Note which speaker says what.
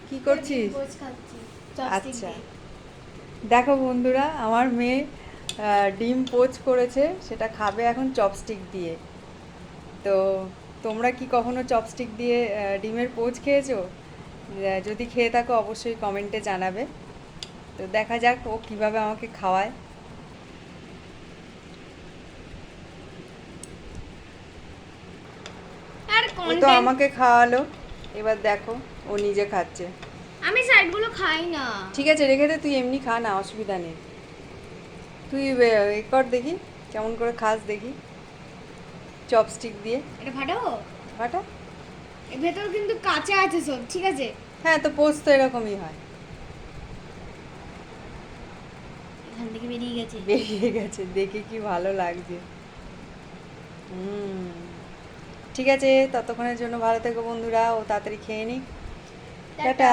Speaker 1: কি করছিস?
Speaker 2: পোচ খাচ্ছি চপস্টিক
Speaker 1: আচ্ছা,
Speaker 2: দিয়ে।
Speaker 1: দেখো বন্ধুরা, আমার মেয়ে ডিম পোচ করেছে, সেটা খাবে এখন চপস্টিক দিয়ে। তো তোমরা কি কখনো চপস্টিক দিয়ে ডিমের পোচ খেয়েছো? যদি খেয়ে থাকো অবশ্যই কমেন্টে জানাবে। তো দেখা যাক ও কিভাবে আমাকে খাওয়ায়।
Speaker 2: আর
Speaker 1: ও তো
Speaker 2: কন্টেন্ট।
Speaker 1: আমাকে খাওয়ালো, এবার দেখো ও নিজে খাচ্ছে।
Speaker 2: আমি সাইডগুলো খাই না।
Speaker 1: ঠিক আছে, রেখে দে, তুই এমনি খা না, অসুবিধা নেই। তুই এ কর দেখি, কেমন করে খাস দেখি চপস্টিক দিয়ে।
Speaker 2: এটা ফাটাবো?
Speaker 1: ফাটা।
Speaker 2: এর ভেতর কিন্তু কাঁচা আছে সব, ঠিক আছে?
Speaker 1: হ্যাঁ, তো পোস্ত তো এরকমই হয়।
Speaker 2: এখান থেকে বেরিয়ে গেছে।
Speaker 1: বেরিয়ে গেছে, দেখে কি ভালো লাগছে। হুম। ঠিক আছে, ততক্ষণের জন্য ভালো থেকো বন্ধুরা, ও তাড়াতাড়ি খেয়ে নিক। টাটা।
Speaker 2: টাটা।